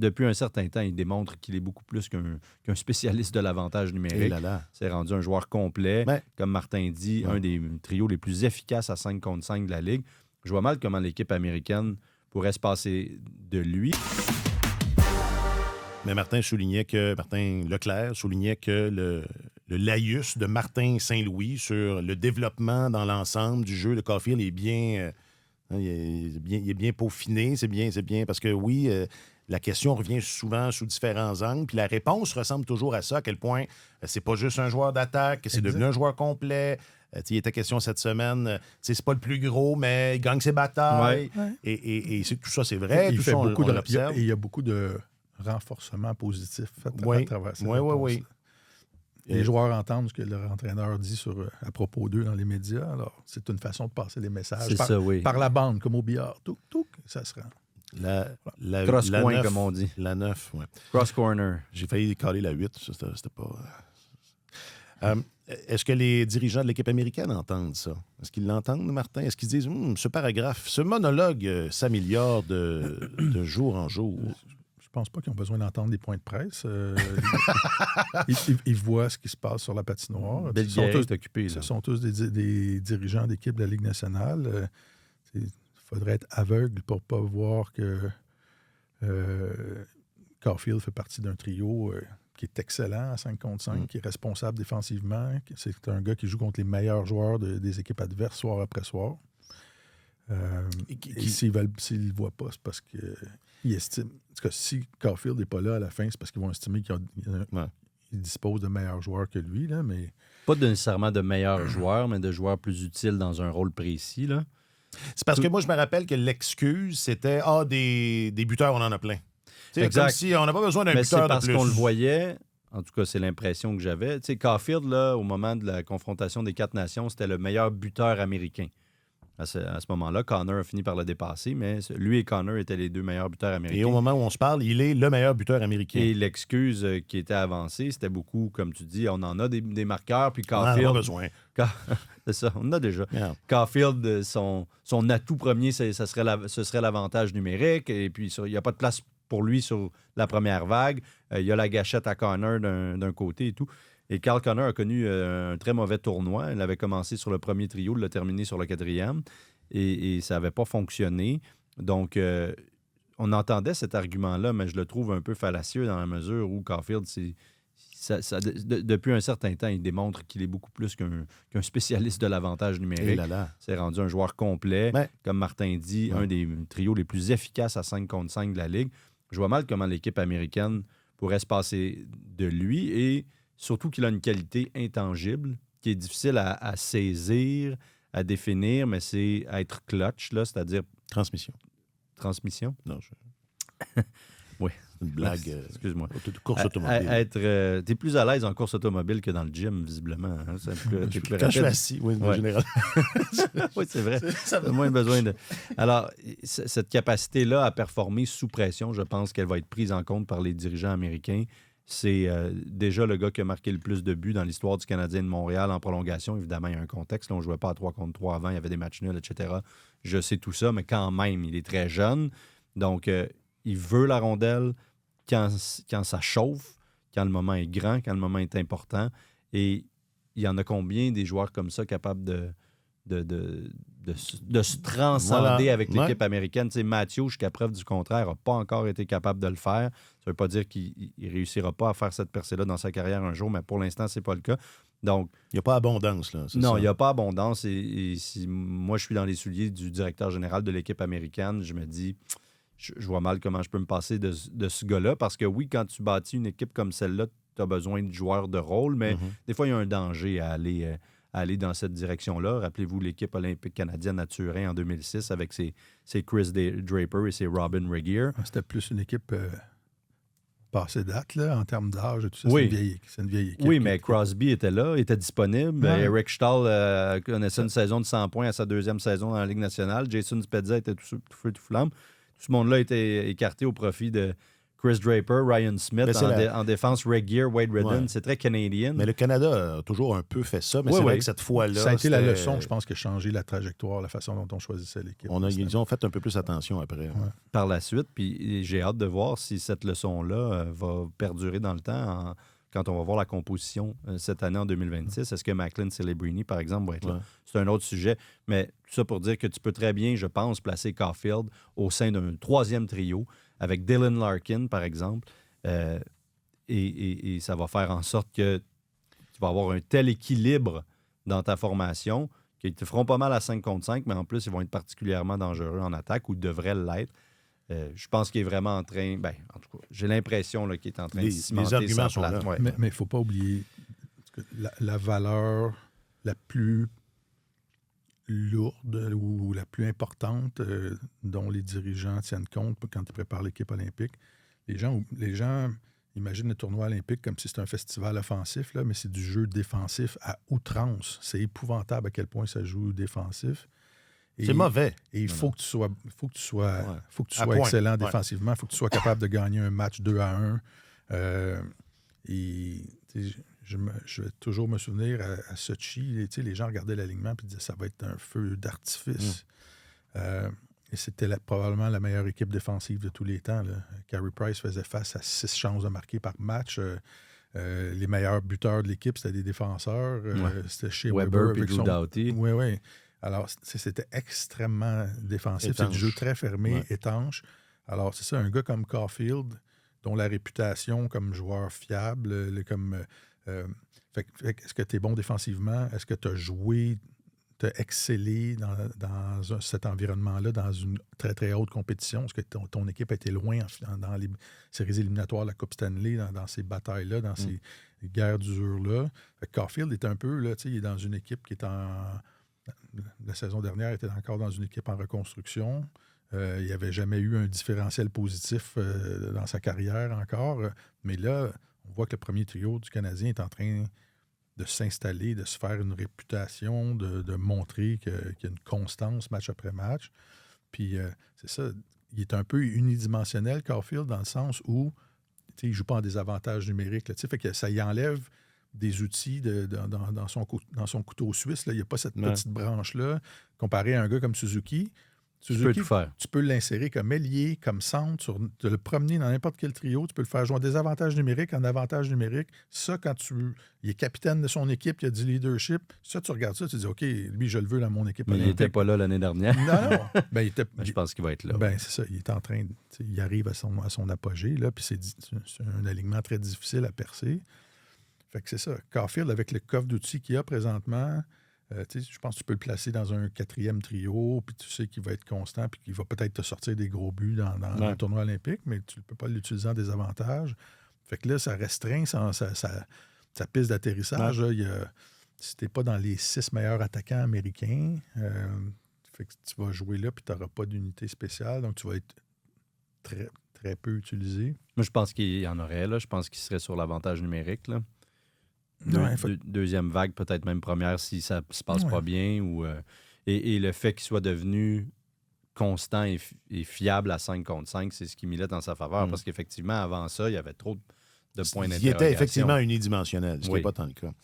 depuis un certain temps, il démontre qu'il est beaucoup plus qu'un spécialiste de l'avantage numérique. C'est rendu un joueur complet. Comme Martin dit, un des trios les plus efficaces à 5 contre 5 de la Ligue. Je vois mal comment l'équipe américaine pourrait se passer de lui. Mais Martin Leclerc soulignait que le laïus de Martin Saint-Louis sur le développement dans l'ensemble du jeu de Caufield est bien... il est bien peaufiné, c'est bien parce que oui, la question revient souvent sous différents angles, puis la réponse ressemble toujours à ça, à quel point c'est pas juste un joueur d'attaque, c'est devenu un joueur complet. Il était question cette semaine, c'est pas le plus gros, mais il gagne ses batailles. Ouais. Et tout ça, c'est vrai. Il tout ça, on l'observe. Il y a beaucoup de renforcement positif fait à travers cette oui. Les joueurs entendent ce que leur entraîneur dit à propos d'eux dans les médias. Alors, c'est une façon de passer les messages par la bande, comme au billard. Tout, ça se rend. Cross-coin, 9, comme on dit. La 9, oui. Cross-corner. J'ai failli caler la 8. Ça, c'était pas... Est-ce que les dirigeants de l'équipe américaine entendent ça? Est-ce qu'ils l'entendent, Martin? Est-ce qu'ils disent ce paragraphe, ce monologue s'améliore de jour en jour? Je pense pas qu'ils ont besoin d'entendre des points de presse. Ils voient ce qui se passe sur la patinoire. Bill Guérin est occupé. Ce sont tous des dirigeants d'équipe de la Ligue nationale. Il faudrait être aveugle pour ne pas voir que Caufield fait partie d'un trio qui est excellent à 5 contre 5, qui est responsable défensivement. C'est un gars qui joue contre les meilleurs joueurs des équipes adverses soir après soir. Et s'ils ne le voient pas, c'est parce qu'ils estiment... En tout cas, si Caufield n'est pas là à la fin, c'est parce qu'ils vont estimer qu'il dispose de meilleurs joueurs que lui. Là, mais... Pas nécessairement de meilleurs joueurs, mais de joueurs plus utiles dans un rôle précis. Là. C'est parce que moi, je me rappelle que l'excuse, c'était « des buteurs, on en a plein. » Exact. Comme si on n'a pas besoin d'un buteur de plus. Mais c'est parce qu'on le voyait... En tout cas, c'est l'impression que j'avais. Tu sais, Caufield, là, au moment de la confrontation des 4 nations, c'était le meilleur buteur américain. À ce moment-là, Connor a fini par le dépasser, mais lui et Connor étaient les 2 meilleurs buteurs américains. Et au moment où on se parle, il est le meilleur buteur américain. Et l'excuse qui était avancée, c'était beaucoup, comme tu dis, on en a des marqueurs, puis Caufield... On en a besoin. C'est ça, on en a déjà. Yeah. Caufield, son atout premier, ce serait l'avantage numérique, et puis il n'y a pas de place pour lui sur la première vague. Il y a la gâchette à Connor d'un côté et tout. Et Carl Connor a connu un très mauvais tournoi. Il avait commencé sur le premier trio, il l'a terminé sur le 4e. Et ça n'avait pas fonctionné. Donc, on entendait cet argument-là, mais je le trouve un peu fallacieux dans la mesure où Caufield, depuis un certain temps, il démontre qu'il est beaucoup plus qu'un spécialiste de l'avantage numérique. C'est rendu un joueur complet. Comme Martin dit, un des trios les plus efficaces à 5 contre 5 de la Ligue. Je vois mal comment l'équipe américaine pourrait se passer de lui et... Surtout qu'il a une qualité intangible qui est difficile à saisir, à définir, mais c'est être clutch, là, c'est-à-dire... Transmission? Non, oui. C'est une blague. Excuse-moi. Course automobile. T'es plus à l'aise en course automobile que dans le gym, visiblement. Hein? Quand je suis assis, oui, en général. Oui, c'est vrai. T'as moins besoin de... Alors, cette capacité-là à performer sous pression, je pense qu'elle va être prise en compte par les dirigeants américains. C'est déjà le gars qui a marqué le plus de buts dans l'histoire du Canadien de Montréal en prolongation. Évidemment, il y a un contexte. Là, on ne jouait pas à 3 contre 3 avant. Il y avait des matchs nuls, etc. Je sais tout ça, mais quand même, il est très jeune. Donc, il veut la rondelle quand ça chauffe, quand le moment est grand, quand le moment est important. Et il y en a combien des joueurs comme ça capables de se transcender avec l'équipe américaine. Tu sais, Mathieu, jusqu'à preuve du contraire, n'a pas encore été capable de le faire. Ça ne veut pas dire qu'il ne réussira pas à faire cette percée-là dans sa carrière un jour, mais pour l'instant, ce n'est pas le cas. Donc, il n'y a pas abondance, là. Non, il n'y a pas abondance. Et si moi, je suis dans les souliers du directeur général de l'équipe américaine, je me dis, je vois mal comment je peux me passer de ce gars-là. Parce que oui, quand tu bâtis une équipe comme celle-là, tu as besoin de joueurs de rôle, mais des fois, il y a un danger à aller dans cette direction-là. Rappelez-vous l'équipe olympique canadienne à Turin en 2006 avec ses Chris Draper et ses Robin Regeer. C'était plus une équipe passée date, là, en termes d'âge et tout ça. Oui. C'est une vieille équipe. Oui, mais Crosby était là, était disponible. Ouais. Eric Stahl connaissait une saison de 100 points à sa 2e saison dans la Ligue nationale. Jason Spezza était tout feu, tout flamme. Tout ce monde-là était écarté au profit de Chris Draper, Ryan Smith, en défense, Ray Gear, Wade Redden, c'est très canadien. Mais le Canada a toujours un peu fait ça, mais c'est vrai que cette fois-là... Ça a été la leçon, je pense, qui a changé la trajectoire, la façon dont on choisissait l'équipe. Ils ont fait un peu plus attention après. Ouais. Par la suite, puis j'ai hâte de voir si cette leçon-là va perdurer dans le temps quand on va voir la composition cette année en 2026. Est-ce que Macklin Celebrini, par exemple, va être là? C'est un autre sujet, mais tout ça pour dire que tu peux très bien, je pense, placer Caulfield au sein d'un troisième trio avec Dylan Larkin, par exemple, et ça va faire en sorte que tu vas avoir un tel équilibre dans ta formation qu'ils te feront pas mal à 5 contre 5, mais en plus, ils vont être particulièrement dangereux en attaque ou devraient l'être. Je pense qu'il est vraiment en train... en tout cas, j'ai l'impression qu'il est en train de cimenter les arguments sont place. là. Ouais. Mais il ne faut pas oublier que la valeur la plus lourde ou la plus importante dont les dirigeants tiennent compte quand ils préparent l'équipe olympique. Les gens imaginent le tournoi olympique comme si c'était un festival offensif, là, mais c'est du jeu défensif à outrance. C'est épouvantable à quel point ça joue défensif. C'est mauvais. Et il faut que tu sois excellent défensivement. Il faut que tu sois capable de gagner un match 2-1. Je vais toujours me souvenir à Sochi, les gens regardaient l'alignement et disaient ça va être un feu d'artifice. Et c'était probablement la meilleure équipe défensive de tous les temps. Là. Carey Price faisait face à 6 chances de marquer par match. Les meilleurs buteurs de l'équipe, c'était des défenseurs. C'était chez Weber et Drew Doughty. Oui. Alors, c'était extrêmement défensif. C'est du jeu très fermé, étanche. Alors, c'est ça, un gars comme Caulfield, dont la réputation comme joueur fiable, est-ce que tu es bon défensivement? Est-ce que tu as joué, tu as excellé dans cet environnement-là, dans une très, très haute compétition? Est-ce que ton équipe a été loin dans les séries éliminatoires de la Coupe Stanley, dans ces batailles-là, dans ces guerres d'usure-là? Caulfield est un peu, là, il est dans une équipe qui est la saison dernière, il était encore dans une équipe en reconstruction. Il n'avait jamais eu un différentiel positif dans sa carrière encore. Mais là, on voit que le premier trio du Canadien est en train de s'installer, de se faire une réputation, de montrer qu'il y a une constance match après match. Puis c'est ça, il est un peu unidimensionnel, Caulfield, dans le sens où il ne joue pas en désavantage numérique. Là, fait que ça y enlève des outils dans son couteau suisse. Là. Il n'y a pas cette petite branche-là. Comparé à un gars comme Suzuki, tu peux tout faire. Tu peux l'insérer comme ailier, comme centre, de le promener dans n'importe quel trio. Tu peux le faire jouer en désavantage numérique, en avantage numérique. Ça, quand il est capitaine de son équipe, il a du leadership. Ça, tu regardes ça, tu dis, OK, lui, je le veux dans mon équipe. Mais il n'était pas là l'année dernière. Non. Je pense qu'il va être là. C'est ça. Il est en train il arrive à son apogée, là, puis c'est un alignement très difficile à percer. Fait que c'est ça. Caulfield, avec le coffre d'outils qu'il a présentement, je pense que tu peux le placer dans un 4e trio, puis tu sais qu'il va être constant, puis qu'il va peut-être te sortir des gros buts dans le tournoi olympique, mais tu ne peux pas l'utiliser en désavantage. Fait que là, ça restreint sa piste d'atterrissage. Là, si tu n'es pas dans les 6 meilleurs attaquants américains, fait que tu vas jouer là, puis tu n'auras pas d'unité spéciale, donc tu vas être très, très peu utilisé. Moi, je pense qu'il y en aurait, là. Je pense qu'il serait sur l'avantage numérique, là. Deuxième vague, peut-être même première si ça se passe pas bien. Et le fait qu'il soit devenu constant et fiable à 5 contre 5, c'est ce qui milite en sa faveur. Parce qu'effectivement, avant ça, il y avait trop de points d'interrogation. Il était effectivement unidimensionnel, ce qui n'est pas tant le cas.